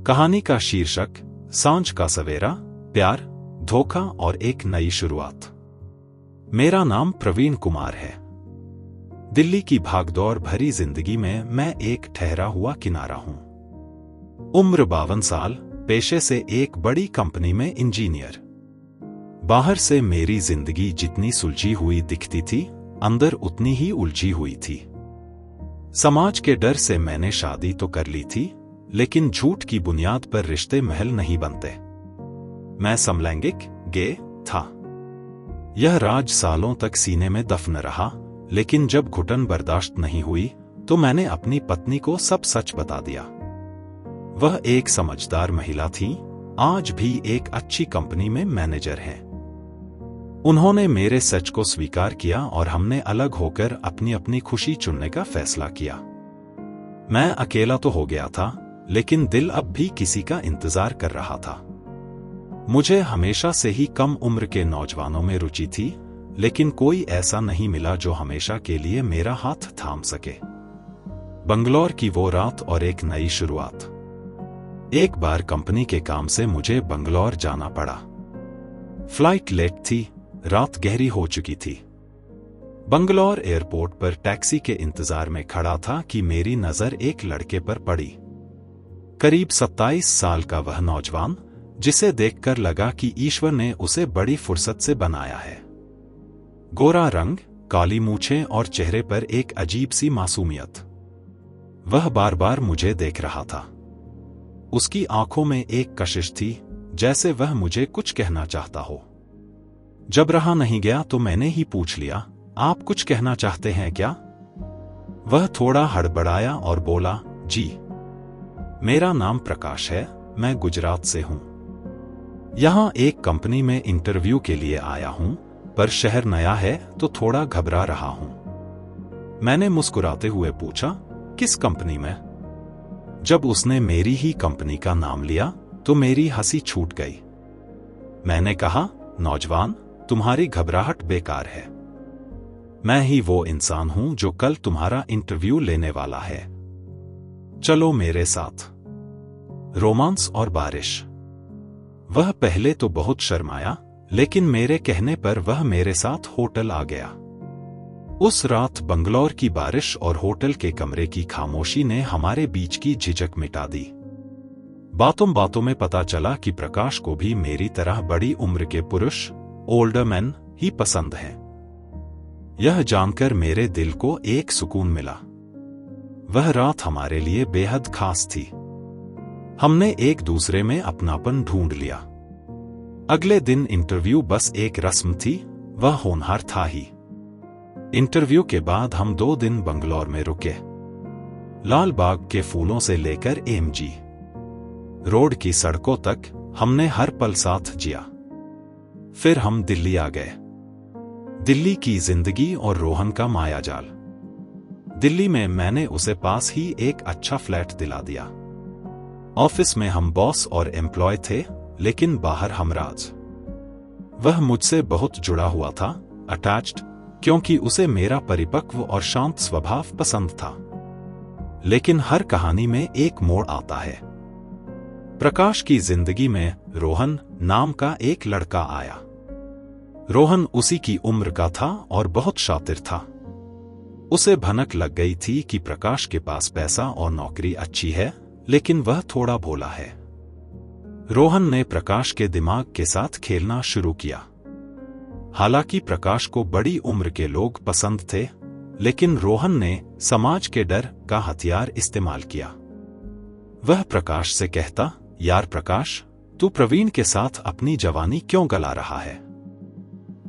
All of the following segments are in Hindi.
कहानी का शीर्षक सांझ का सवेरा, प्यार, धोखा और एक नई शुरुआत। मेरा नाम प्रवीण कुमार है। दिल्ली की भागदौड़ भरी जिंदगी में मैं एक ठहरा हुआ किनारा हूं। उम्र 52 साल, पेशे से एक बड़ी कंपनी में इंजीनियर। बाहर से मेरी जिंदगी जितनी सुलझी हुई दिखती थी, अंदर उतनी ही उलझी हुई थी। समाज के डर से मैंने शादी तो कर ली थी, लेकिन झूठ की बुनियाद पर रिश्ते महल नहीं बनते। मैं समलैंगिक, गे था। यह राज सालों तक सीने में दफन रहा, लेकिन जब घुटन बर्दाश्त नहीं हुई तो मैंने अपनी पत्नी को सब सच बता दिया। वह एक समझदार महिला थी, आज भी एक अच्छी कंपनी में मैनेजर हैं। उन्होंने मेरे सच को स्वीकार किया और हमने अलग होकर अपनी अपनी खुशी चुनने का फैसला किया। मैं अकेला तो हो गया था, लेकिन दिल अब भी किसी का इंतजार कर रहा था। मुझे हमेशा से ही कम उम्र के नौजवानों में रुचि थी, लेकिन कोई ऐसा नहीं मिला जो हमेशा के लिए मेरा हाथ थाम सके। बंगलौर की वो रात और एक नई शुरुआत। एक बार कंपनी के काम से मुझे बंगलौर जाना पड़ा। फ्लाइट लेट थी, रात गहरी हो चुकी थी। बंगलौर एयरपोर्ट पर टैक्सी के इंतजार में खड़ा था कि मेरी नजर एक लड़के पर पड़ी। करीब 27 साल का वह नौजवान, जिसे देखकर लगा कि ईश्वर ने उसे बड़ी फुर्सत से बनाया है। गोरा रंग, काली मूछें और चेहरे पर एक अजीब सी मासूमियत। वह बार बार मुझे देख रहा था। उसकी आंखों में एक कशिश थी, जैसे वह मुझे कुछ कहना चाहता हो। जब रहा नहीं गया तो मैंने ही पूछ लिया, आप कुछ कहना चाहते हैं क्या? वह थोड़ा हड़बड़ाया और बोला, जी। मेरा नाम प्रकाश है, मैं गुजरात से हूं। यहां एक कंपनी में इंटरव्यू के लिए आया हूं, पर शहर नया है तो थोड़ा घबरा रहा हूं। मैंने मुस्कुराते हुए पूछा, किस कंपनी में? जब उसने मेरी ही कंपनी का नाम लिया तो मेरी हंसी छूट गई। मैंने कहा, नौजवान, तुम्हारी घबराहट बेकार है। मैं ही वो इंसान हूं जो कल तुम्हारा इंटरव्यू लेने वाला है। चलो मेरे साथ। रोमांस और बारिश। वह पहले तो बहुत शर्माया, लेकिन मेरे कहने पर वह मेरे साथ होटल आ गया। उस रात बंगलौर की बारिश और होटल के कमरे की खामोशी ने हमारे बीच की झिझक मिटा दी। बातों बातों में पता चला कि प्रकाश को भी मेरी तरह बड़ी उम्र के पुरुष, ओल्डर मैन, ही पसंद हैं। यह जानकर मेरे दिल को एक सुकून मिला। वह रात हमारे लिए बेहद खास थी। हमने एक दूसरे में अपनापन ढूंढ लिया। अगले दिन इंटरव्यू बस एक रस्म थी, वह होनहार था ही। इंटरव्यू के बाद हम 2 दिन बंगलौर में रुके। लाल बाग के फूलों से लेकर एमजी रोड की सड़कों तक हमने हर पल साथ जिया। फिर हम दिल्ली आ गए। दिल्ली की जिंदगी और रोहन का मायाजाल। दिल्ली में मैंने उसे पास ही एक अच्छा फ्लैट दिला दिया। ऑफिस में हम बॉस और एम्प्लॉय थे, लेकिन बाहर हमराज। वह मुझसे बहुत जुड़ा हुआ था, अटैच्ड, क्योंकि उसे मेरा परिपक्व और शांत स्वभाव पसंद था। लेकिन हर कहानी में एक मोड़ आता है। प्रकाश की जिंदगी में रोहन नाम का एक लड़का आया। रोहन उसी की उम्र का था और बहुत शातिर था। उसे भनक लग गई थी कि प्रकाश के पास पैसा और नौकरी अच्छी है, लेकिन वह थोड़ा भोला है। रोहन ने प्रकाश के दिमाग के साथ खेलना शुरू किया। हालांकि प्रकाश को बड़ी उम्र के लोग पसंद थे, लेकिन रोहन ने समाज के डर का हथियार इस्तेमाल किया। वह प्रकाश से कहता, यार प्रकाश, तू प्रवीण के साथ अपनी जवानी क्यों गला रहा है?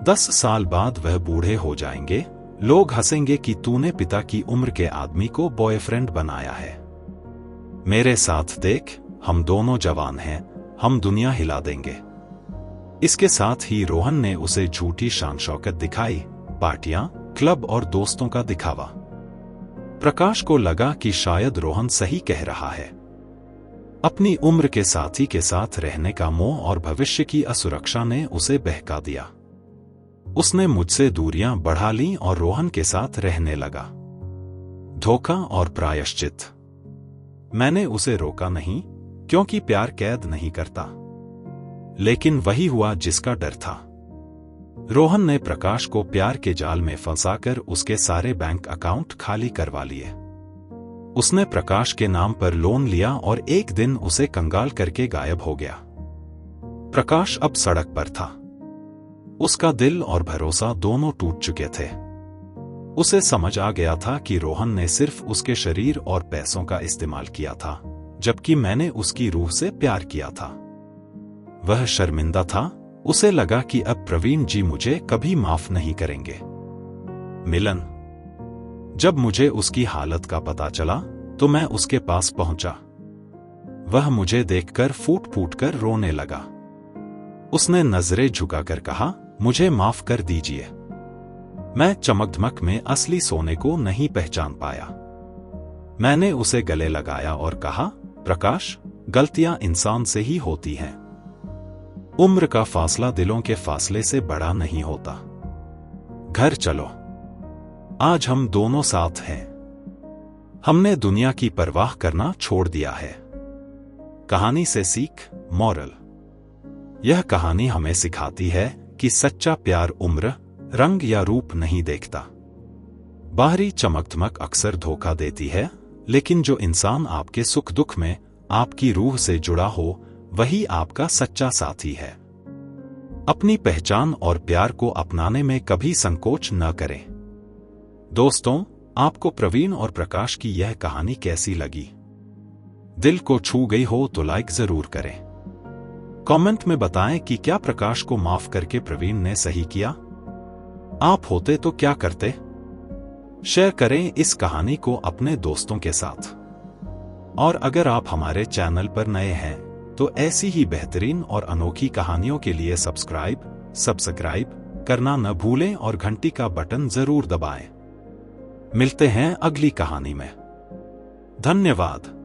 10 साल बाद वह बूढ़े हो जाएंगे, लोग हंसेंगे कि तूने पिता की उम्र के आदमी को बॉयफ्रेंड बनाया है। मेरे साथ देख, हम दोनों जवान हैं, हम दुनिया हिला देंगे। इसके साथ ही रोहन ने उसे झूठी शान शौकत दिखाई, पार्टियां, क्लब और दोस्तों का दिखावा। प्रकाश को लगा कि शायद रोहन सही कह रहा है। अपनी उम्र के साथी के साथ रहने का मोह और भविष्य की असुरक्षा ने उसे बहका दिया। उसने मुझसे दूरियां बढ़ा लीं और रोहन के साथ रहने लगा। धोखा और प्रायश्चित। मैंने उसे रोका नहीं, क्योंकि प्यार कैद नहीं करता। लेकिन वही हुआ जिसका डर था। रोहन ने प्रकाश को प्यार के जाल में फंसाकर उसके सारे बैंक अकाउंट खाली करवा लिए। उसने प्रकाश के नाम पर लोन लिया और एक दिन उसे कंगाल करके गायब हो गया। प्रकाश अब सड़क पर था। उसका दिल और भरोसा दोनों टूट चुके थे। उसे समझ आ गया था कि रोहन ने सिर्फ उसके शरीर और पैसों का इस्तेमाल किया था, जबकि मैंने उसकी रूह से प्यार किया था। वह शर्मिंदा था। उसे लगा कि अब प्रवीण जी मुझे कभी माफ नहीं करेंगे। मिलन। जब मुझे उसकी हालत का पता चला तो मैं उसके पास पहुंचा। वह मुझे देखकर फूट फूट कर रोने लगा। उसने नजरें झुकाकर कहा, मुझे माफ कर दीजिए। मैं चमकधमक में असली सोने को नहीं पहचान पाया। मैंने उसे गले लगाया और कहा, प्रकाश, गलतियां इंसान से ही होती हैं। उम्र का फासला दिलों के फासले से बड़ा नहीं होता। घर चलो, आज हम दोनों साथ हैं। हमने दुनिया की परवाह करना छोड़ दिया है। कहानी से सीख, मॉरल। यह कहानी हमें सिखाती है कि सच्चा प्यार उम्र, रंग या रूप नहीं देखता। बाहरी चमकधमक अक्सर धोखा देती है, लेकिन जो इंसान आपके सुख दुख में आपकी रूह से जुड़ा हो, वही आपका सच्चा साथी है। अपनी पहचान और प्यार को अपनाने में कभी संकोच न करें। दोस्तों, आपको प्रवीण और प्रकाश की यह कहानी कैसी लगी? दिल को छू गई हो तो लाइक जरूर करें। कमेंट में बताएं कि क्या प्रकाश को माफ करके प्रवीण ने सही किया? आप होते तो क्या करते? शेयर करें इस कहानी को अपने दोस्तों के साथ। और अगर आप हमारे चैनल पर नए हैं तो ऐसी ही बेहतरीन और अनोखी कहानियों के लिए सब्सक्राइब करना न भूलें और घंटी का बटन जरूर दबाएं। मिलते हैं अगली कहानी में। धन्यवाद।